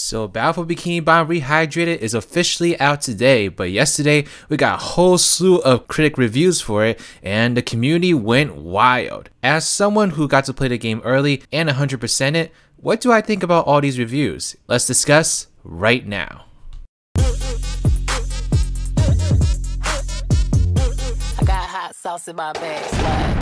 So Battlefield Bikini Bottom Rehydrated is officially out today, but yesterday we got a whole slew of critic reviews for it and the community went wild. As someone who got to play the game early and 100% it, what do I think about all these reviews? Let's discuss right now. I got hot sauce in my bag, swag.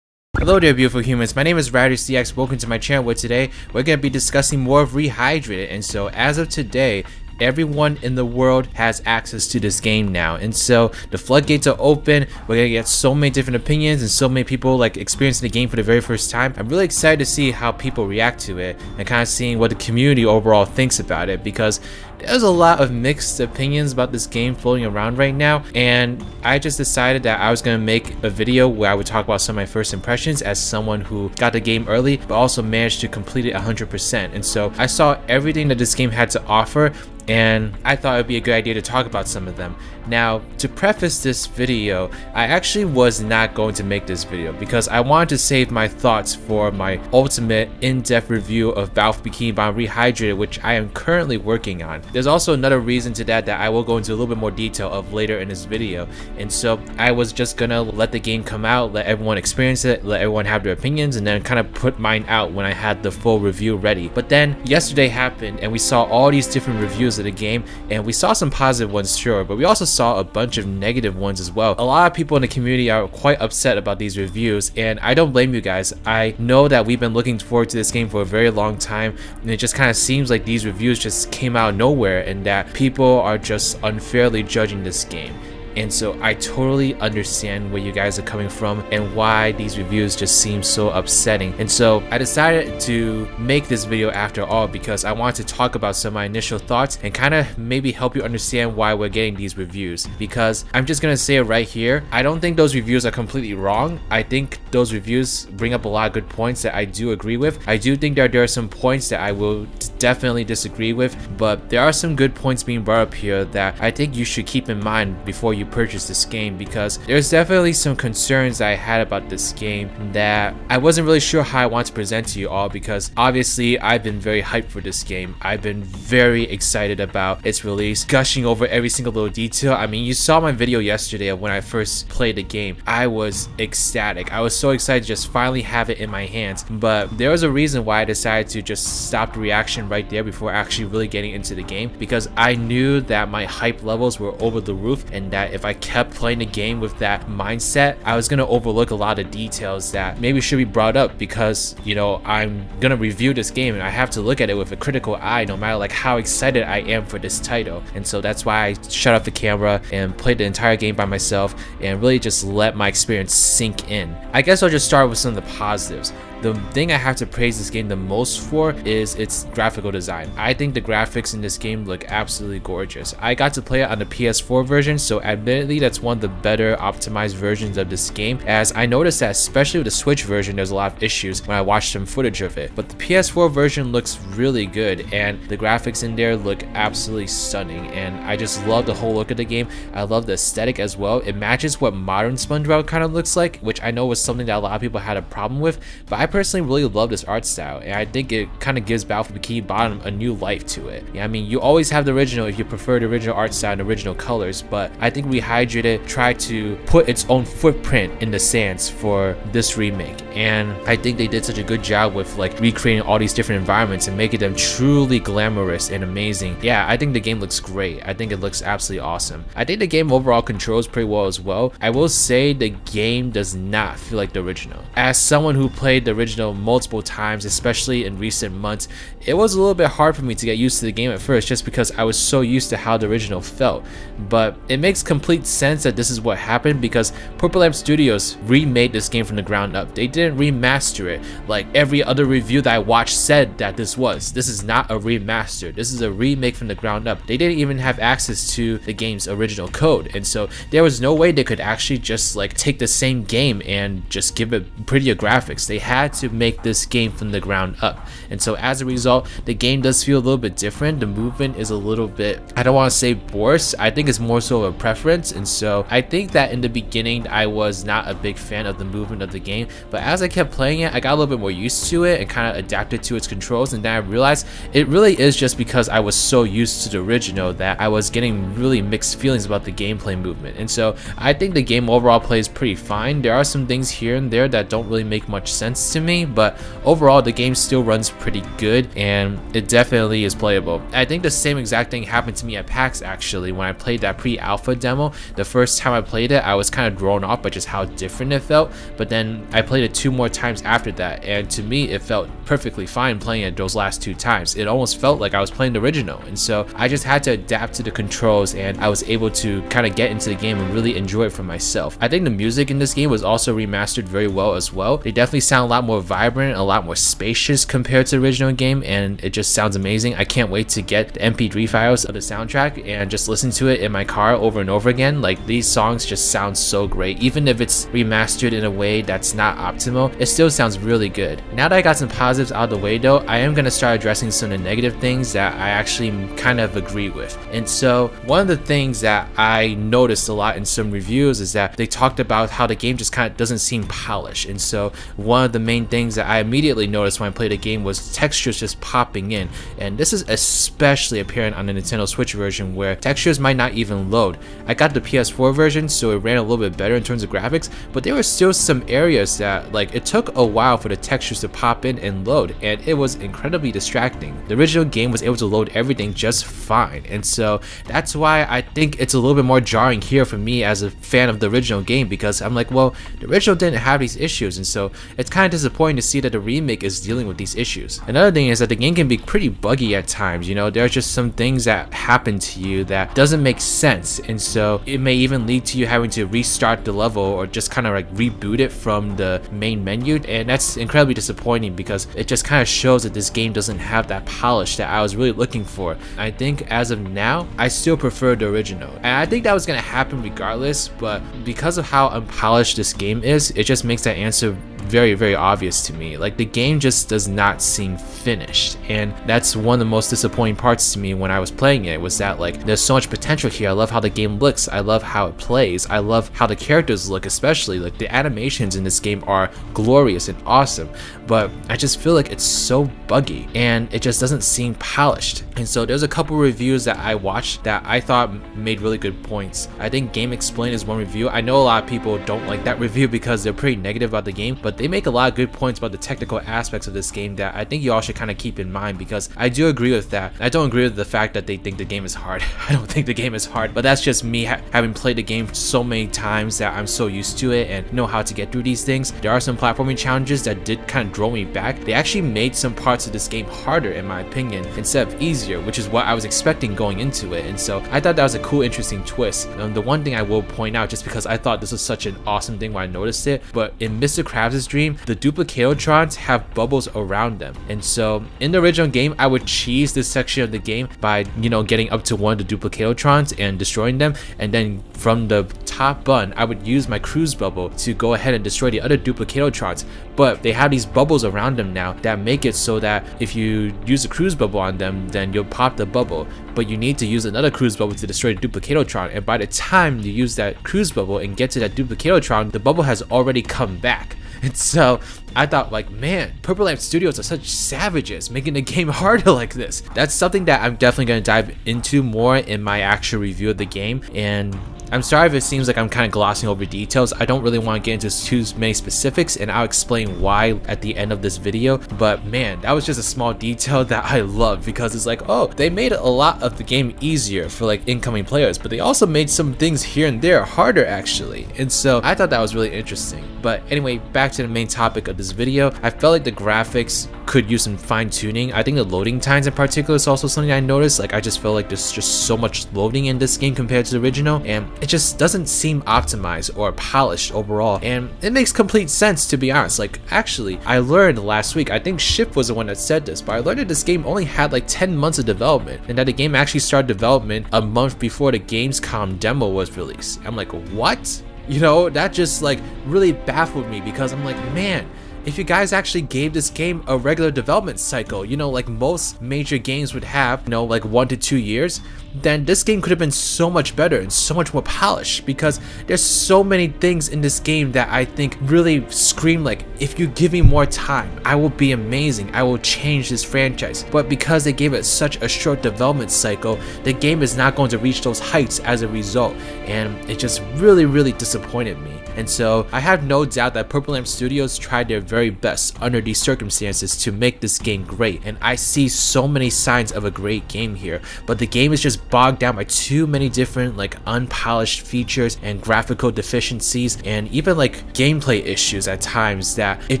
Hello there beautiful humans, my name is RidersDX. Welcome to my channel where today we're going to be discussing more of Rehydrated. And so as of today, everyone in the world has access to this game now, and so the floodgates are open. We're gonna get so many different opinions and so many people like experiencing the game for the very first time. I'm really excited to see how people react to it and kind of seeing what the community overall thinks about it, because there's a lot of mixed opinions about this game floating around right now, and I just decided that I was gonna make a video where I would talk about some of my first impressions as someone who got the game early but also managed to complete it 100%. And so I saw everything that this game had to offer, and I thought it would be a good idea to talk about some of them. Now, to preface this video, I actually was not going to make this video because I wanted to save my thoughts for my ultimate in-depth review of Battlefield Bikini Bottom Rehydrated, which I am currently working on. There's also another reason to that I will go into a little bit more detail of later in this video, and so I was just gonna let the game come out, let everyone experience it, let everyone have their opinions, and then kind of put mine out when I had the full review ready. But then yesterday happened and we saw all these different reviews of the game, and we saw some positive ones, sure, but we also saw a bunch of negative ones as well. A lot of people in the community are quite upset about these reviews, and I don't blame you guys. I know that we've been looking forward to this game for a very long time, and it just kind of seems like these reviews just came out of nowhere and that people are just unfairly judging this game. And so I totally understand where you guys are coming from and why these reviews just seem so upsetting. And so I decided to make this video after all because I wanted to talk about some of my initial thoughts and kind of maybe help you understand why we're getting these reviews. Because I'm just gonna say it right here, I don't think those reviews are completely wrong. I think those reviews bring up a lot of good points that I do agree with. I do think that there are some points that I will definitely disagree with, but there are some good points being brought up here that I think you should keep in mind before you purchase this game, because there's definitely some concerns that I had about this game that I wasn't really sure how I want to present to you all, because obviously I've been very hyped for this game. I've been very excited about its release, gushing over every single little detail. I mean, you saw my video yesterday of when I first played the game. I was ecstatic. I was so excited to just finally have it in my hands, but there was a reason why I decided to just stop the reaction right there before actually really getting into the game, because I knew that my hype levels were over the roof, and that if I kept playing the game with that mindset, I was gonna overlook a lot of details that maybe should be brought up, because you know, I'm gonna review this game and I have to look at it with a critical eye no matter like how excited I am for this title. And so that's why I shut off the camera and played the entire game by myself and really just let my experience sink in. I guess I'll just start with some of the positives. The thing I have to praise this game the most for is its graphical design. I think the graphics in this game look absolutely gorgeous. I got to play it on the PS4 version, so admittedly that's one of the better optimized versions of this game, as I noticed that especially with the Switch version there's a lot of issues when I watched some footage of it. But the PS4 version looks really good and the graphics in there look absolutely stunning, and I just love the whole look of the game. I love the aesthetic as well. It matches what modern Spongebob kind of looks like, which I know was something that a lot of people had a problem with, but I personally really love this art style, and I think it kind of gives Battlefield Bikini Bottom a new life to it. Yeah, I mean, you always have the original if you prefer the original art style and original colors, but I think Rehydrated tried to put its own footprint in the sands for this remake, and I think they did such a good job with like recreating all these different environments and making them truly glamorous and amazing. Yeah, I think the game looks great. I think it looks absolutely awesome. I think the game overall controls pretty well as well. I will say the game does not feel like the original. As someone who played the original multiple times, especially in recent months, it was a little bit hard for me to get used to the game at first, just because I was so used to how the original felt. But it makes complete sense that this is what happened, because Purple Lamp Studios remade this game from the ground up. They didn't remaster it like every other review that I watched said that this was. This is not a remaster. This is a remake from the ground up. They didn't even have access to the game's original code, and so there was no way they could actually just like take the same game and just give it prettier graphics. They had had to make this game from the ground up. And so as a result, the game does feel a little bit different. The movement is a little bit, I don't want to say worse, I think it's more so a preference. And so I think that in the beginning I was not a big fan of the movement of the game, but as I kept playing it, I got a little bit more used to it and kind of adapted to its controls, and then I realized it really is just because I was so used to the original that I was getting really mixed feelings about the gameplay movement. And so I think the game overall plays pretty fine. There are some things here and there that don't really make much sense to me, but overall the game still runs pretty good and it definitely is playable. I think the same exact thing happened to me at PAX actually. When I played that pre-alpha demo, the first time I played it, I was kind of thrown off by just how different it felt, but then I played it 2 more times after that, and to me it felt perfectly fine playing it those last 2 times. It almost felt like I was playing the original, and so I just had to adapt to the controls, and I was able to kind of get into the game and really enjoy it for myself. I think the music in this game was also remastered very well as well. They definitely sound a lot more vibrant, a lot more spacious compared to the original game, and it just sounds amazing. I can't wait to get the MP3 files of the soundtrack and just listen to it in my car over and over again. Like, these songs just sound so great. Even if it's remastered in a way that's not optimal, it still sounds really good. Now that I got some positives out of the way though, I am going to start addressing some of the negative things that I actually kind of agree with. And so one of the things that I noticed a lot in some reviews is that they talked about how the game just kind of doesn't seem polished. And so one of the main things that I immediately noticed when I played the game was textures just popping in, and this is especially apparent on the Nintendo Switch version where textures might not even load. I got the PS4 version, so it ran a little bit better in terms of graphics, but there were still some areas that, like, it took a while for the textures to pop in and load, and it was incredibly distracting. The original game was able to load everything just fine, and so that's why I think it's a little bit more jarring here for me as a fan of the original game, because I'm like, well, the original didn't have these issues, and so it's kind of disappointing to see that the remake is dealing with these issues. Another thing is that the game can be pretty buggy at times. You know, there are just some things that happen to you that doesn't make sense, and so it may even lead to you having to restart the level or just kind of like reboot it from the main menu, and that's incredibly disappointing because it just kind of shows that this game doesn't have that polish that I was really looking for. I think as of now, I still prefer the original, and I think that was going to happen regardless, but because of how unpolished this game is, it just makes that answer very, very obvious to me. Like, the game just does not seem finished, and that's one of the most disappointing parts to me when I was playing it, was that, like, there's so much potential here. I love how the game looks, I love how it plays, I love how the characters look, especially like the animations in this game are glorious and awesome, but I just feel like it's so buggy and it just doesn't seem polished. And so there's a couple reviews that I watched that I thought made really good points. I think Game Explain is one review. I know a lot of people don't like that review because they're pretty negative about the game, but they make a lot of good points about the technical aspects of this game that I think you all should kind of keep in mind, because I do agree with that. I don't agree with the fact that they think the game is hard. I don't think the game is hard, but that's just me having played the game so many times that I'm so used to it and know how to get through these things. There are some platforming challenges that did kind of draw me back. They actually made some parts of this game harder in my opinion instead of easier, which is what I was expecting going into it, and so I thought that was a cool, interesting twist. The one thing I will point out, just because I thought this was such an awesome thing when I noticed it, but in Mr. Krabs' Dream, the Duplicatotrons have bubbles around them, and so in the original game, I would cheese this section of the game by, you know, getting up to one of the Duplicatotrons and destroying them, and then from the top button, I would use my cruise bubble to go ahead and destroy the other Duplicatotrons, but they have these bubbles around them now that make it so that if you use a cruise bubble on them, then you'll pop the bubble, but you need to use another cruise bubble to destroy the Duplicatotron, and by the time you use that cruise bubble and get to that Duplicatotron, the bubble has already come back. And so I thought, like, man, Purple Lamp Studios are such savages making the game harder like this. That's something that I'm definitely going to dive into more in my actual review of the game, and I'm sorry if it seems like I'm kind of glossing over details. I don't really want to get into too many specifics, and I'll explain why at the end of this video, but man, that was just a small detail that I love, because it's like, oh, they made a lot of the game easier for like incoming players, but they also made some things here and there harder actually, and so I thought that was really interesting. But anyway, back to the main topic of this video, I felt like the graphics could use some fine-tuning. I think the loading times in particular is also something I noticed. Like, I just feel like there's just so much loading in this game compared to the original, and it just doesn't seem optimized or polished overall, and it makes complete sense, to be honest. Like, actually, I learned last week, I think Shift was the one that said this, but I learned that this game only had like 10 months of development, and that the game actually started development a month before the Gamescom demo was released. I'm like, what? You know, that just like really baffled me, because I'm like, man, if you guys actually gave this game a regular development cycle, you know, like most major games would have, you know, like 1 to 2 years, then this game could have been so much better and so much more polished, because there's so many things in this game that I think really scream like, if you give me more time, I will be amazing, I will change this franchise. But because they gave it such a short development cycle, the game is not going to reach those heights as a result, and it just really disappointed me. And so I have no doubt that Purple Lamp Studios tried their very best under these circumstances to make this game great, and I see so many signs of a great game here, but the game is just bogged down by too many different like unpolished features and graphical deficiencies, and even like gameplay issues at times, that it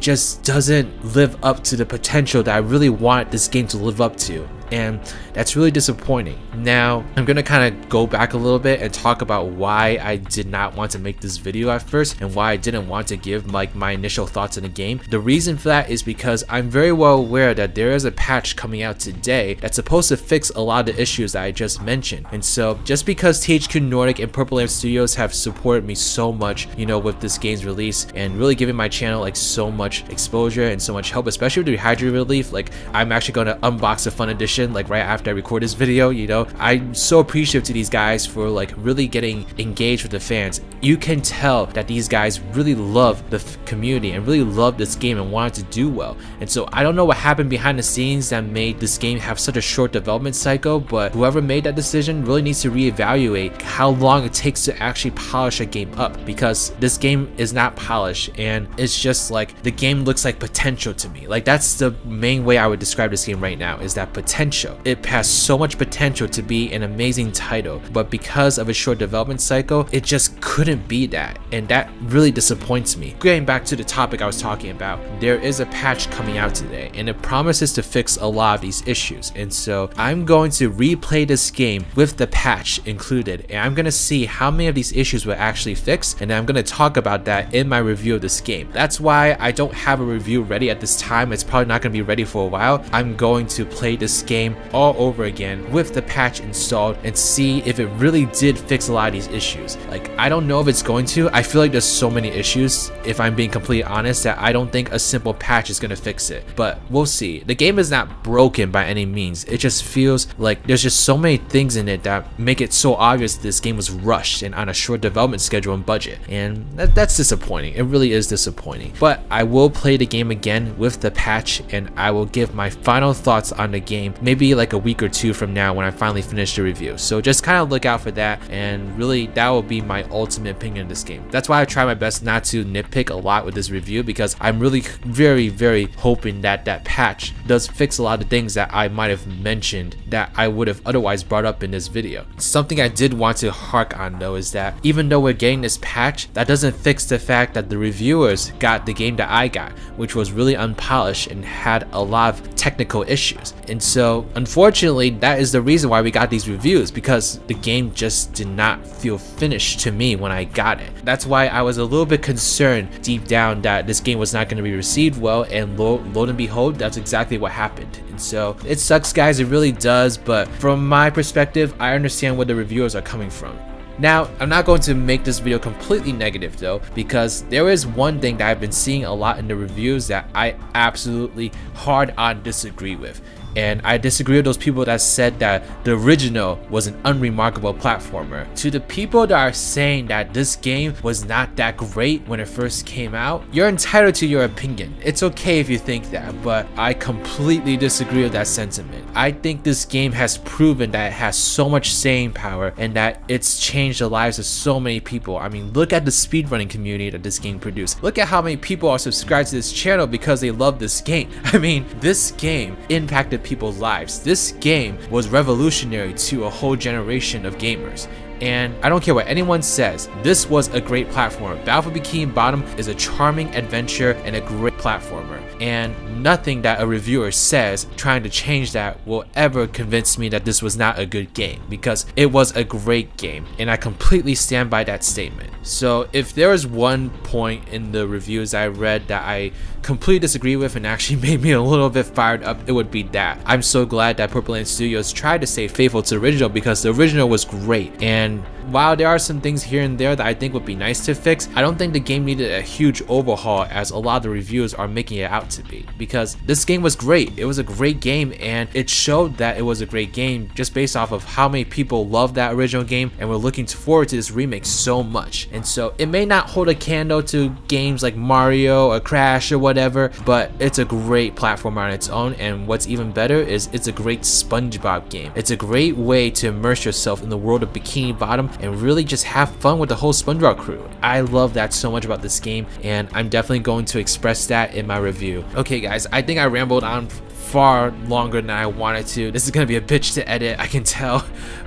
just doesn't live up to the potential that I really want this game to live up to. And that's really disappointing. Now, I'm gonna kind of go back a little bit and talk about why I did not want to make this video at first, and why I didn't want to give like my initial thoughts on the game. The reason for that is because I'm very well aware that there is a patch coming out today that's supposed to fix a lot of the issues that I just mentioned. And so just because THQ Nordic and Purple Lamp Studios have supported me so much, you know, with this game's release, and really giving my channel like so much exposure and so much help, especially with the Rehydrated relief, like I'm actually gonna unbox the Fun Edition like right after I record this video. You know, I'm so appreciative to these guys for like really getting engaged with the fans. You can tell that these guys really love the community and really love this game and wanted to do well. And so I don't know what happened behind the scenes that made this game have such a short development cycle, but whoever made that decision really needs to reevaluate how long it takes to actually polish a game up, because this game is not polished, and it's just like the game looks like potential to me. Like that's the main way I would describe this game right now, is that potential. It has so much potential to be an amazing title, but because of a short development cycle, it just couldn't be that, and that really disappoints me. Getting back to the topic I was talking about, there is a patch coming out today, and it promises to fix a lot of these issues, and so I'm going to replay this game with the patch included, and I'm going to see how many of these issues were actually fixed, and I'm going to talk about that in my review of this game. That's why I don't have a review ready at this time. It's probably not going to be ready for a while. I'm going to play this game all over again with the patch installed and see if it really did fix a lot of these issues. Like, I don't know if it's going to. I feel like there's so many issues, if I'm being completely honest, that I don't think a simple patch is going to fix it, but we'll see. The game is not broken by any means. It just feels like there's just so many things in it that make it so obvious that this game was rushed and on a short development schedule and budget, and that's disappointing. It really is disappointing. But I will play the game again with the patch, and I will give my final thoughts on the game maybe like a week or two from now when I finally finish the review. So just kind of look out for that, and really that will be my ultimate opinion of this game. That's why I try my best not to nitpick a lot with this review, because I'm really very hoping that that patch does fix a lot of things that I might have mentioned that I would have otherwise brought up in this video. Something I did want to hark on though is that even though we're getting this patch, that doesn't fix the fact that the reviewers got the game that I got, which was really unpolished and had a lot of technical issues. And so unfortunately, that is the reason why we got these reviews, because the game just did not feel finished to me when I got it. That's why I was a little bit concerned deep down that this game was not going to be received well, and lo and behold, that's exactly what happened. And so it sucks, guys, it really does, but from my perspective, I understand where the reviewers are coming from. Now, I'm not going to make this video completely negative though, because there is one thing that I've been seeing a lot in the reviews that I absolutely hard on disagree with. And I disagree with those people that said that the original was an unremarkable platformer. To the people that are saying that this game was not that great when it first came out, you're entitled to your opinion. It's okay if you think that, but I completely disagree with that sentiment. I think this game has proven that it has so much staying power and that it's changed the lives of so many people. I mean, look at the speedrunning community that this game produced. Look at how many people are subscribed to this channel because they love this game. I mean, this game impacted people's lives. This game was revolutionary to a whole generation of gamers. And I don't care what anyone says, this was a great platformer. Battle for Bikini Bottom is a charming adventure and a great platformer. And nothing that a reviewer says trying to change that will ever convince me that this was not a good game, because it was a great game, and I completely stand by that statement. So if there was one point in the reviews I read that I completely disagree with and actually made me a little bit fired up, it would be that. I'm so glad that Purple Ant Studios tried to stay faithful to the original, because the original was great. And while there are some things here and there that I think would be nice to fix, I don't think the game needed a huge overhaul as a lot of the reviews are making it out to be, because this game was great. It was a great game, and it showed that it was a great game just based off of how many people loved that original game and were looking forward to this remake so much. And so it may not hold a candle to games like Mario or Crash or whatever, but it's a great platformer on its own. And what's even better is it's a great Spongebob game. It's a great way to immerse yourself in the world of Bikini Bottom and really just have fun with the whole SpongeBob crew. I love that so much about this game, and I'm definitely going to express that in my review. Okay guys, I think I rambled on far longer than I wanted to. This is gonna be a bitch to edit, I can tell.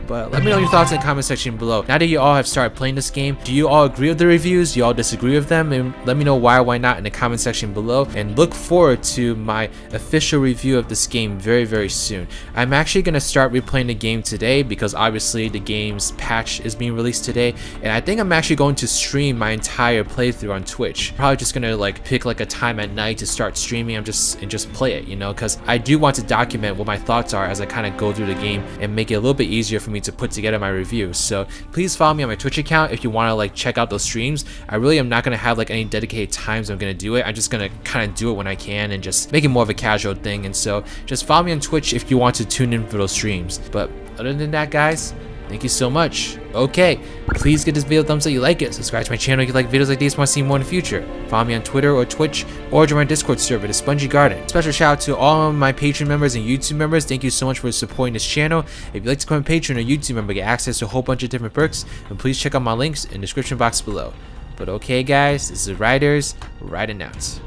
But let me know your thoughts in the comment section below. Now that you all have started playing this game, do you all agree with the reviews? Do you all disagree with them? And let me know why or why not in the comment section below. And look forward to my official review of this game very, very soon. I'm actually gonna start replaying the game today, because obviously the game's patch is being released today. And I think I'm actually going to stream my entire playthrough on Twitch. Probably just gonna like pick like a time at night to start streaming and just play it, you know, because I do want to document what my thoughts are as I kind of go through the game and make it a little bit easier for me to put together my review. So please follow me on my Twitch account if you want to like check out those streams. I really am not going to have like any dedicated times I'm going to do it. I'm just going to kind of do it when I can and just make it more of a casual thing. And so just follow me on Twitch if you want to tune in for those streams. But other than that, guys, thank you so much. Okay, please give this video a thumbs up if you like it. Subscribe to my channel if you like videos like these and want to see more in the future. Follow me on Twitter or Twitch, or join my Discord server, the Spongy Garden. Special shout out to all of my Patreon members and YouTube members. Thank you so much for supporting this channel. If you'd like to become a patron or YouTube member, get access to a whole bunch of different perks, and please check out my links in the description box below. But okay guys, this is Riders, riding out.